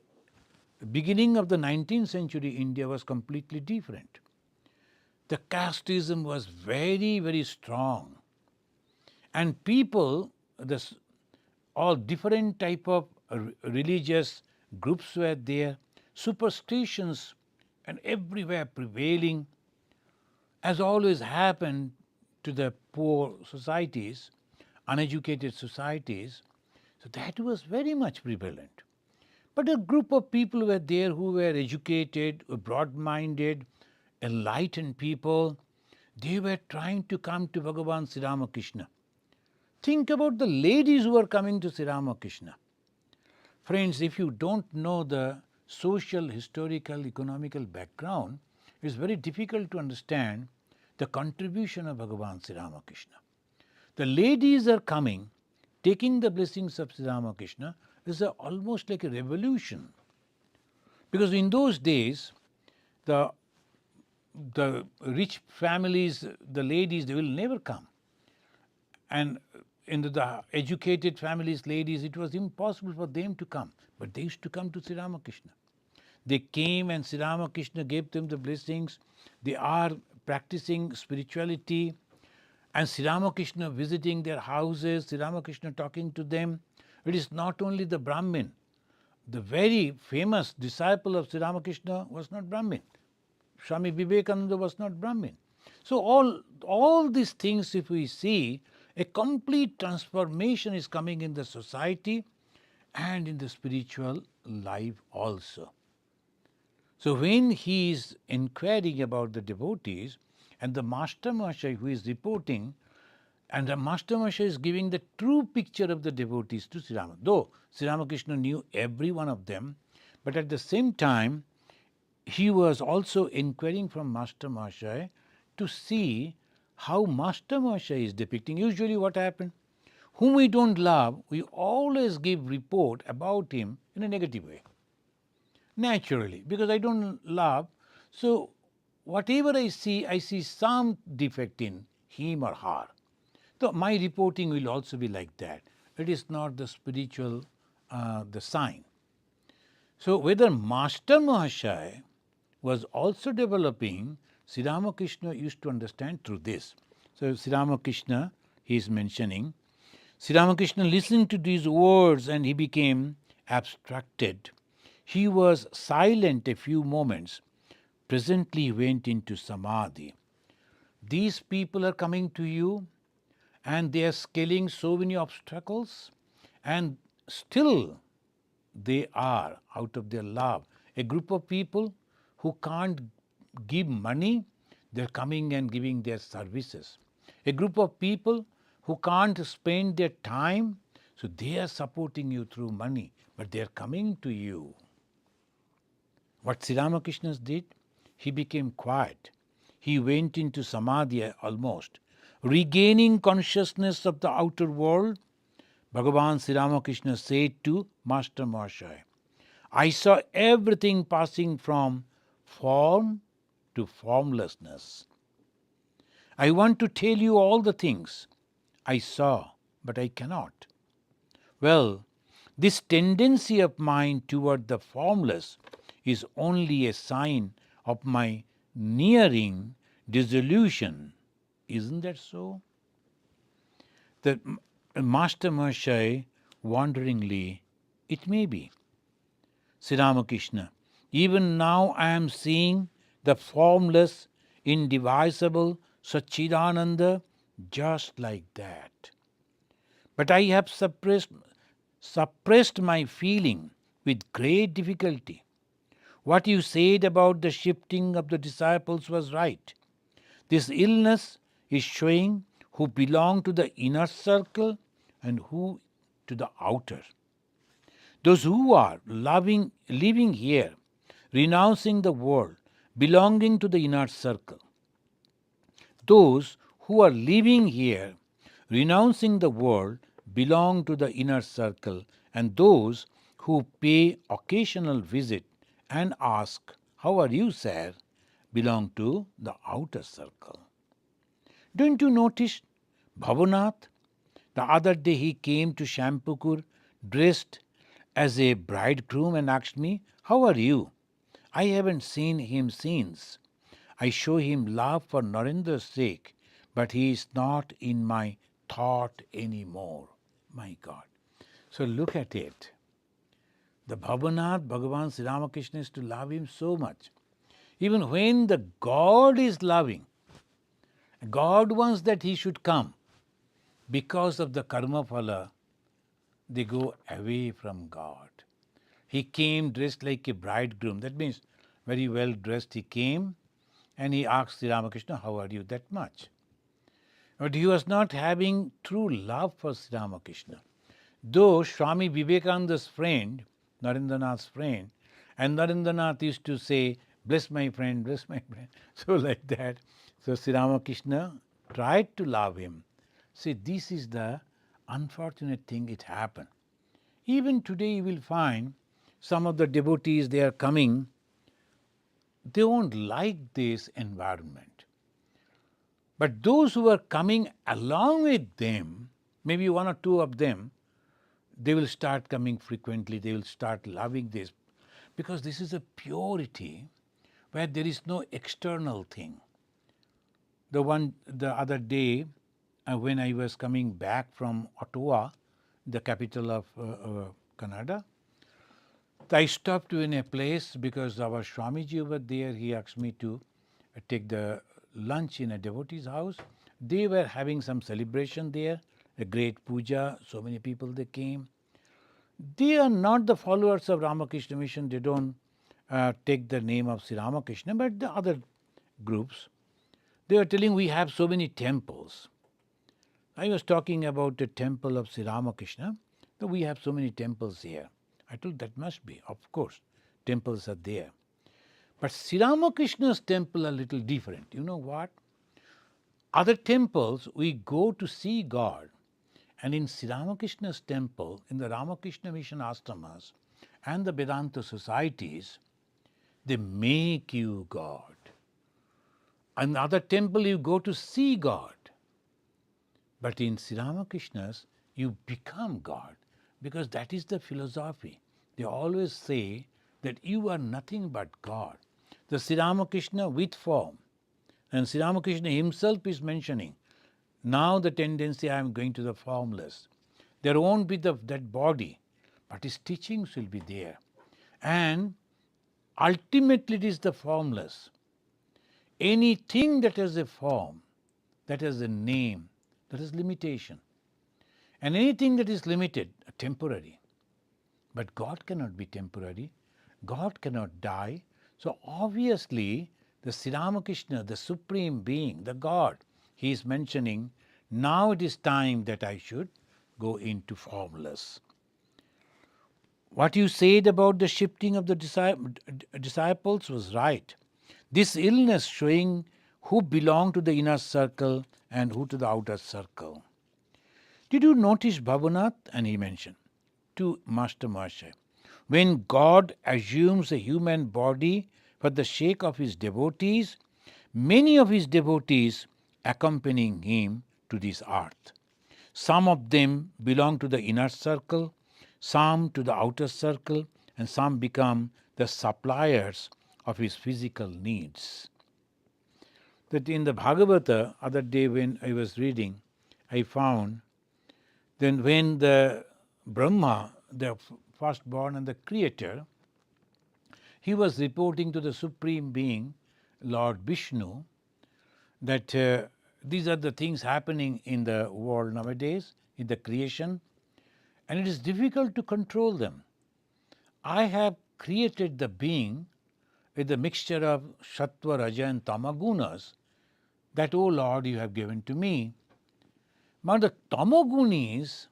Speaker 1: beginning of the 19th century India was completely different. The casteism was very, very strong. And people, all different type of religious groups were there, superstitions and everywhere prevailing, as always happened to the poor societies, uneducated societies. So that was very much prevalent. But a group of people were there who were educated, broad-minded, enlightened people. They were trying to come to Bhagavan Sri Ramakrishna. Think about the ladies who are coming to Sri Ramakrishna. Friends, if you don't know the social, historical, economical background, it's very difficult to understand the contribution of Bhagavan Sri Ramakrishna. The ladies are coming, taking the blessings of Sri Ramakrishna is almost like a revolution. Because in those days, the rich families, the ladies, they will never come. And in the educated families, ladies, it was impossible for them to come. But they used to come to Sri Ramakrishna. They came and Sri Ramakrishna gave them the blessings. They are practicing spirituality. And Sri Ramakrishna visiting their houses, Sri Ramakrishna talking to them. It is not only the Brahmin. The very famous disciple of Sri Ramakrishna was not Brahmin. Swami Vivekananda was not Brahmin. So all these things, if we see, a complete transformation is coming in the society and in the spiritual life also. So when he is inquiring about the devotees, and the Master Mahashaya who is reporting, and the Master Mahashaya is giving the true picture of the devotees to Sri Rama. Though Sri Ramakrishna knew every one of them, but at the same time, he was also inquiring from Master Mahashaya to see how Master Mahashaya is depicting. Usually what happened? Whom we don't love, we always give report about him in a negative way. Naturally, because I don't love, so whatever I see some defect in him or her. So my reporting will also be like that. It is not the spiritual, the sign. So whether Master Mahashaya was also developing, Sri Ramakrishna used to understand through this. So Sri Ramakrishna, he is mentioning, Sri Ramakrishna listened to these words and he became abstracted. He was silent a few moments. Presently he went into samadhi. These people are coming to you and they are scaling so many obstacles, and still they are, out of their love, a group of people who can't give money, they're coming and giving their services. A group of people who can't spend their time, so they are supporting you through money, but they're coming to you. What Sri Ramakrishna did, he became quiet. He went into samadhi almost. Regaining consciousness of the outer world, Bhagavan Sri Ramakrishna said to Master Mahashaya, I saw everything passing from form to formlessness. I want to tell you all the things I saw, but I cannot. Well, this tendency of mine toward the formless is only a sign of my nearing dissolution. Isn't that so? The Master Mahashaya wonderingly, it may be. Sri Ramakrishna, even now I am seeing the formless, indivisible Satchidananda just like that. But I have suppressed my feeling with great difficulty. What you said about the shifting of the disciples was right. This illness is showing who belong to the inner circle and who to the outer. Those who are living here, renouncing the world, belonging to the inner circle. Those who are living here, renouncing the world, belong to the inner circle, and those who pay occasional visit and ask, "How are you, sir?" belong to the outer circle. Don't you notice Bhavanath? The other day he came to Shampukur dressed as a bridegroom and asked me, "How are you?" I haven't seen him since. I show him love for Narendra's sake, but he is not in my thought anymore. My God. So look at it. The Bhavanath, Bhagavan Sri Ramakrishna is to love him so much. Even when the God is loving, God wants that he should come. Because of the karma phala, they go away from God. He came dressed like a bridegroom. That means very well dressed he came and he asked Sri Ramakrishna, "How are you?" That much. But he was not having true love for Sri Ramakrishna. Though Swami Vivekananda's friend, Narendranath's friend, and Narendranath used to say, "Bless my friend, bless my friend." So like that. So Sri Ramakrishna tried to love him. See, this is the unfortunate thing it happened. Even today you will find some of the devotees, they are coming, they won't like this environment. But those who are coming along with them, maybe one or two of them, they will start coming frequently, they will start loving this, because this is a purity where there is no external thing. The other day, when I was coming back from Ottawa, the capital of Canada, I stopped in a place because our Swamiji over there, he asked me to take the lunch in a devotee's house. They were having some celebration there, a great puja, so many people they came. They are not the followers of Ramakrishna Mission, they don't take the name of Sri Ramakrishna, but the other groups, they were telling we have so many temples. I was talking about the temple of Sri Ramakrishna, that we have so many temples here. I told that must be, of course, temples are there. But Sri Ramakrishna's temple are little different. You know what? Other temples we go to see God, and in Sri Ramakrishna's temple, in the Ramakrishna Mission ashramas and the Vedanta societies, they make you God. Another temple you go to see God. But in Sri Ramakrishna's, you become God, because that is the philosophy. They always say that you are nothing but God. The Sri Ramakrishna with form, and Sri Ramakrishna himself is mentioning, now the tendency I am going to the formless. There won't be that body, but his teachings will be there. And ultimately it is the formless. Anything that has a form, that has a name, that is limitation. And anything that is limited, temporary. But God cannot be temporary. God cannot die. So obviously, the Sri Ramakrishna, the Supreme Being, the God, he is mentioning, now it is time that I should go into formless. What you said about the shifting of the disciples was right. This illness showing who belong to the inner circle and who to the outer circle. Did you notice Bhavanath? And he mentioned to Master Mahashaya, when God assumes a human body for the sake of his devotees, many of his devotees accompanying him to this earth. Some of them belong to the inner circle, some to the outer circle, and some become the suppliers of his physical needs. That in the Bhagavata, other day when I was reading, I found then when the Brahma, the firstborn and the creator, he was reporting to the Supreme Being, Lord Vishnu, that these are the things happening in the world nowadays, in the creation, and it is difficult to control them. I have created the being with the mixture of Sattva, Raja and Tamagunas that, O Lord, you have given to me. But the Tamagunis,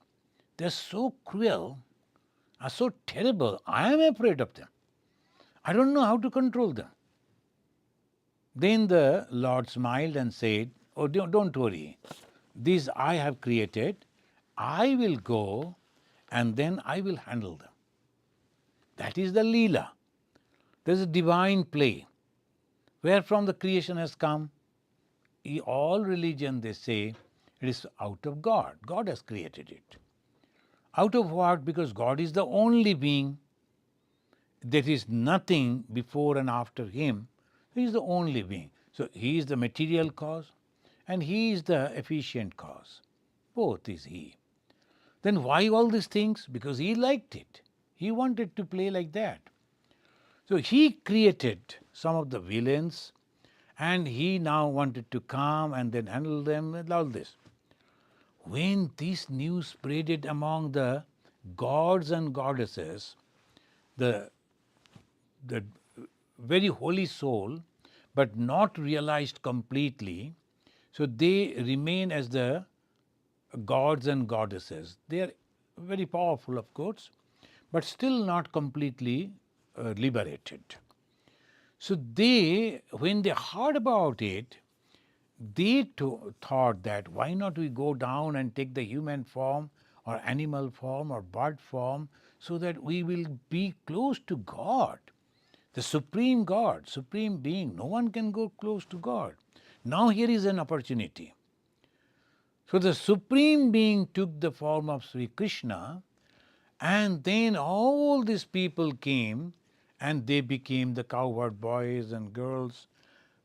Speaker 1: they are so cruel, are so terrible, I am afraid of them. I don't know how to control them. Then the Lord smiled and said, oh, don't worry. These I have created. I will go and then I will handle them. That is the Leela. There is a divine play. Where from the creation has come? All religion, they say, it is out of God. God has created it. Out of what? Because God is the only being. There is nothing before and after him. He is the only being. So he is the material cause and he is the efficient cause. Both is he. Then why all these things? Because he liked it. He wanted to play like that. So he created some of the villains and he now wanted to come and then handle them and all this. When this news spreaded among the gods and goddesses, the very holy soul, but not realized completely, so they remain as the gods and goddesses. They are very powerful, of course, but still not completely liberated. So they, when they heard about it, they thought that why not we go down and take the human form or animal form or bird form so that we will be close to God, the supreme God, supreme being. No one can go close to God. Now here is an opportunity. So the supreme being took the form of Sri Krishna, and then all these people came and they became the cowherd boys and girls.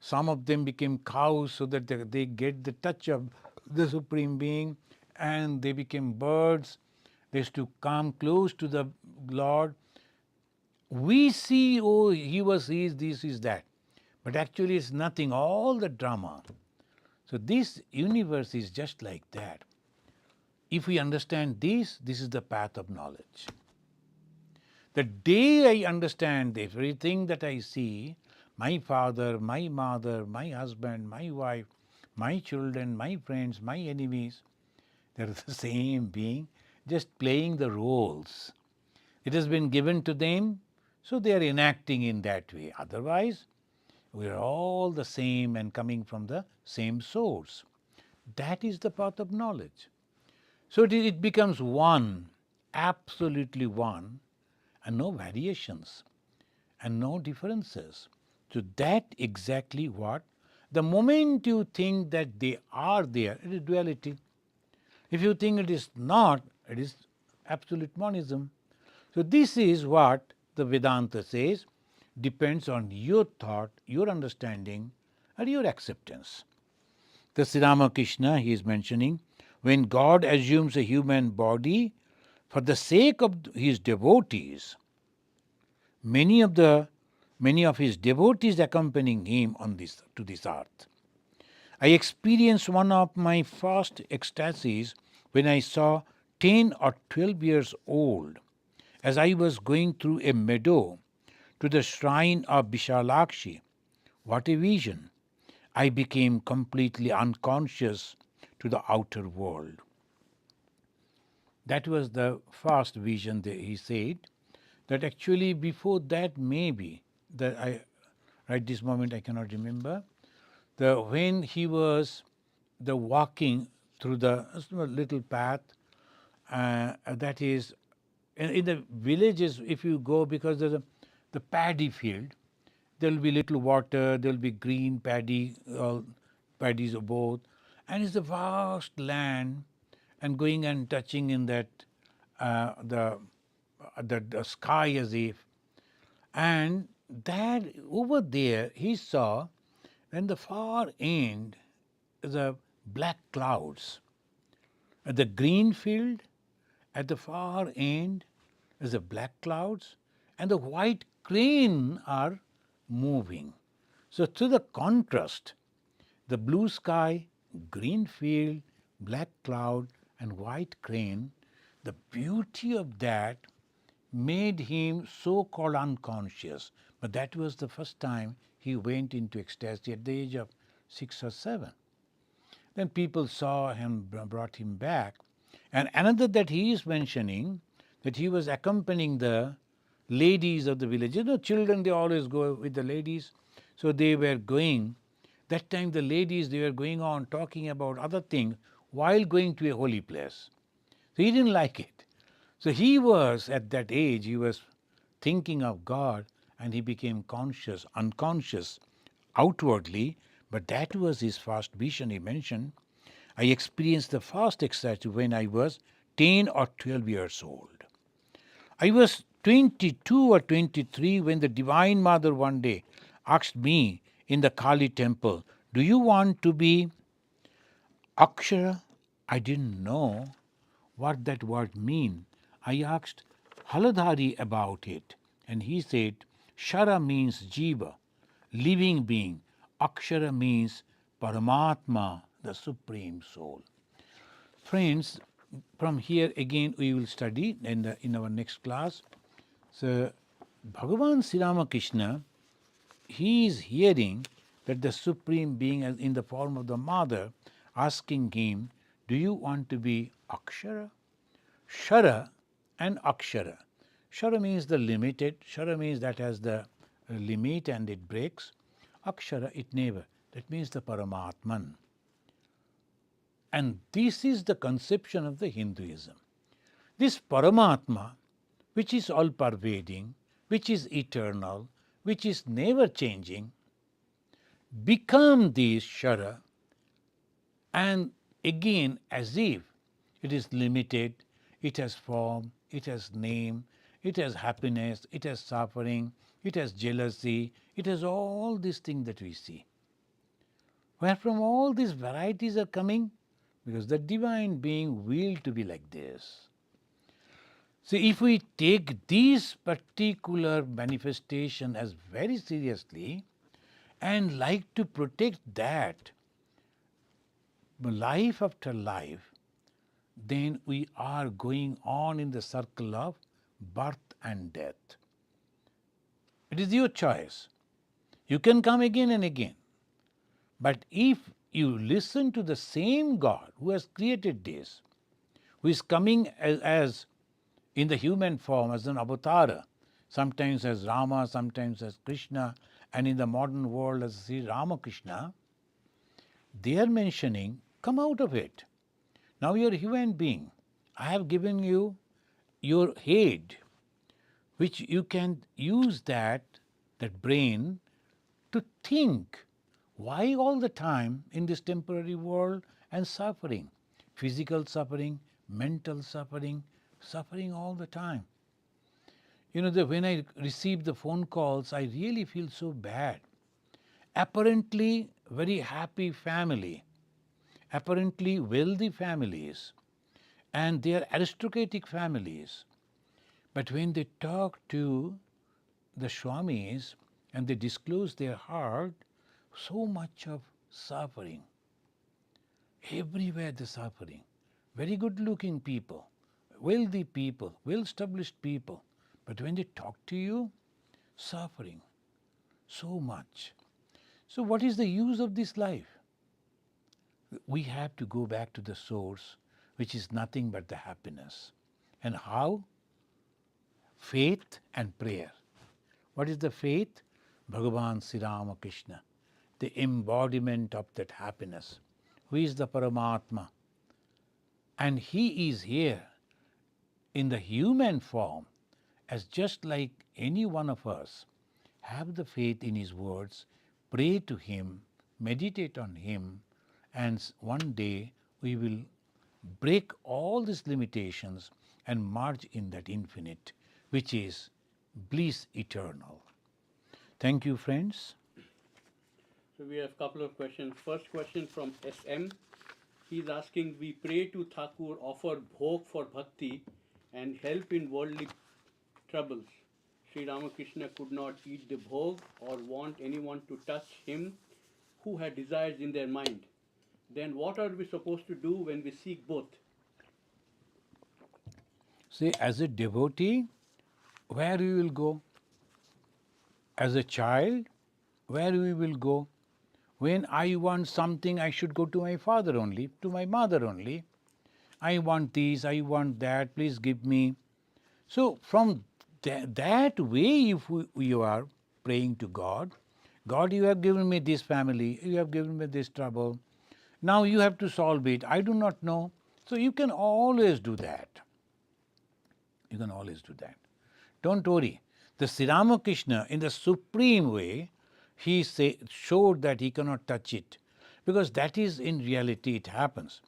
Speaker 1: Some of them became cows so that they get the touch of the Supreme Being, and they became birds. They used to come close to the Lord. We see, oh, he was, he is this, is that. But actually it's nothing, all the drama. So this universe is just like that. If we understand this, this is the path of knowledge. The day I understand everything that I see, my father, my mother, my husband, my wife, my children, my friends, my enemies, they are the same being, just playing the roles. It has been given to them, so they are enacting in that way. Otherwise, we are all the same and coming from the same source. That is the path of knowledge. So it becomes one, absolutely one, and no variations and no differences. So that exactly what, the moment you think that they are there, it is duality. If you think it is not, it is absolute monism. So this is what the Vedanta says, depends on your thought, your understanding and your acceptance. The Sri Ramakrishna, he is mentioning, when God assumes a human body for the sake of his devotees, many of his devotees accompanying him on this to this earth. I experienced one of my first ecstasies when I saw 10 or 12 years old, as I was going through a meadow to the shrine of Vishalakshi. What a vision! I became completely unconscious to the outer world. That was the first vision that he said, that actually before that maybe, that I right this moment I cannot remember, when he was walking through the little path, that is in the villages, if you go, because there's the paddy field, there will be little water, there will be green paddy, all paddies of both, and it's a vast land, and going and touching in that the sky as if. And that over there he saw in the far end the black clouds. At the green field, at the far end is the black clouds, and the white crane are moving. So to the contrast, the blue sky, green field, black cloud, and white crane, the beauty of that made him so-called unconscious. But that was the first time he went into ecstasy at the age of 6 or 7. Then people saw him, brought him back. And another that he is mentioning, that he was accompanying the ladies of the village. You know, children, they always go with the ladies. So they were going. That time the ladies, they were going on talking about other things while going to a holy place. So he didn't like it. So he was, at that age, he was thinking of God, and he became conscious, unconscious outwardly, but that was his first vision. He mentioned, I experienced the first ecstasy when I was 10 or 12 years old. I was 22 or 23 when the Divine Mother one day asked me in the Kali temple, do you want to be Akshara? I didn't know what that word mean. I asked Haladhari about it, and he said, Shara means Jiva, living being. Akshara means Paramatma, the Supreme Soul. Friends, from here again we will study in our next class. So, Bhagavan Sri Ramakrishna, he is hearing that the Supreme Being in the form of the Mother asking him, do you want to be Akshara? Shara and Akshara. Shara means the limited, Shara means that has the limit and it breaks. Akshara, it never. That means the Paramatman. And this is the conception of the Hinduism. This Paramatma, which is all pervading, which is eternal, which is never changing, become this Shara, and again as if it is limited, it has form, it has name, it has happiness, it has suffering, it has jealousy, it has all these things that we see. Where from all these varieties are coming? Because the Divine Being willed to be like this. So if we take this particular manifestation as very seriously and like to protect that life after life, then we are going on in the circle of birth and death. It is your choice. You can come again and again. But if you listen to the same God who has created this, who is coming as in the human form as an avatara, sometimes as Rama, sometimes as Krishna, and in the modern world as Sri Ramakrishna, they are mentioning, come out of it. Now you are a human being. I have given you your head, which you can use that brain to think. Why all the time in this temporary world and suffering? Physical suffering, mental suffering, suffering all the time. You know, when I receive the phone calls, I really feel so bad. Apparently very happy family, apparently wealthy families, and they are aristocratic families. But when they talk to the Swamis and they disclose their heart, so much of suffering. Everywhere the suffering. Very good looking people, wealthy people, well established people. But when they talk to you, suffering. So much. So what is the use of this life? We have to go back to the source, which is nothing but the happiness. And how? Faith and prayer. What is the faith? Bhagavan Sri Ramakrishna, the embodiment of that happiness, who is the Paramatma. And he is here in the human form as just like any one of us. Have the faith in his words, pray to him, meditate on him, and one day we will break all these limitations and merge in that infinite, which is bliss eternal. Thank you, friends.
Speaker 2: So we have a couple of questions. First question from SM. He's asking, we pray to Thakur, offer bhog for bhakti and help in worldly troubles. Sri Ramakrishna could not eat the bhog or want anyone to touch him who had desires in their mind. Then what are we supposed to do when we seek both?
Speaker 1: See, as a devotee, where you will go? As a child, where we will go? When I want something, I should go to my father only, to my mother only. I want this, I want that, please give me. So, from that way, if you are praying to God, God, you have given me this family, you have given me this trouble, now you have to solve it. I do not know. So, you can always do that. You can always do that. Don't worry. The Sri Ramakrishna, in the supreme way, he showed that he cannot touch it, because that is in reality it happens.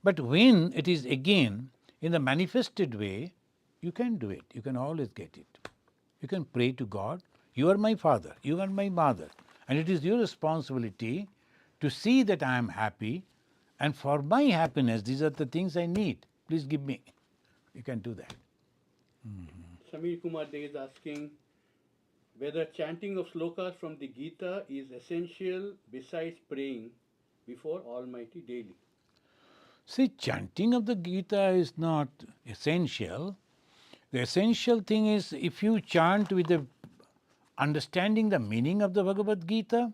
Speaker 1: But when it is again in the manifested way, you can do it. You can always get it. You can pray to God, you are my father, you are my mother, and it is your responsibility to see that I am happy, and for my happiness, these are the things I need. Please give me. You can do that.
Speaker 2: Samir Kumar Dey is asking whether chanting of slokas from the Gita is essential besides praying before Almighty daily.
Speaker 1: See, chanting of the Gita is not essential. The essential thing is, if you chant with the understanding the meaning of the Bhagavad Gita,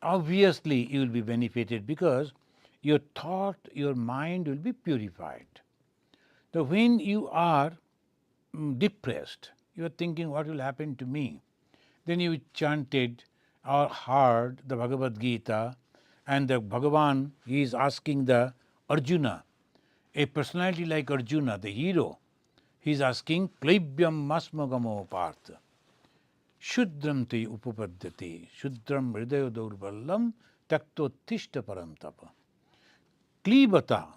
Speaker 1: obviously you will be benefited, because your thought, your mind will be purified. So when you are depressed, you are thinking what will happen to me, then you chanted or heard the Bhagavad Gita, and the Bhagavan is asking the Arjuna, a personality like Arjuna, the hero, he is asking, Klaibyam masmagamo partha, Shudram te upapadyate, Shudram hridayo durballam, taktottishta parantapa. Klibata,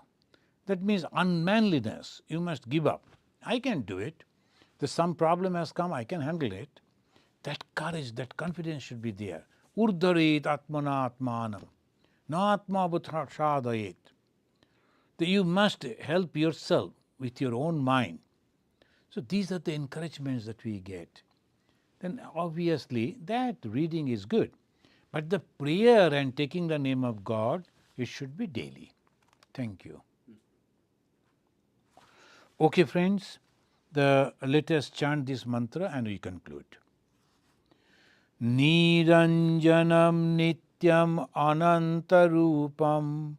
Speaker 1: that means unmanliness, you must give up. I can do it. There's some problem has come, I can handle it. That courage, that confidence should be there. Urdharet atmana atmanam, na atma sadayet. That you must help yourself with your own mind. So these are the encouragements that we get. Then obviously that reading is good. But the prayer and taking the name of God, it should be daily. Thank you. Okay, friends, let us chant this mantra and we conclude. Niranjanam nityam anantarupam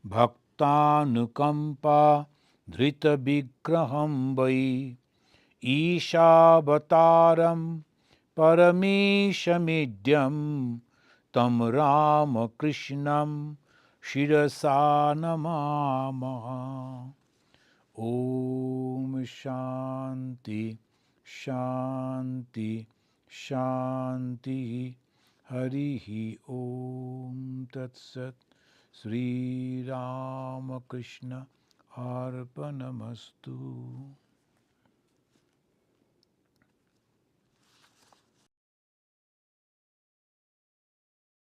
Speaker 1: bhaktanukampa dhrita vigraham vai ईशावतारं परमेशमिड्यं तं रामकृष्णं शिरसा नमामः। ॐ शान्ति शान्ति शान्तिः। हरिः ॐ तत्सत्। श्रीरामकृष्ण अर्पणमस्तु।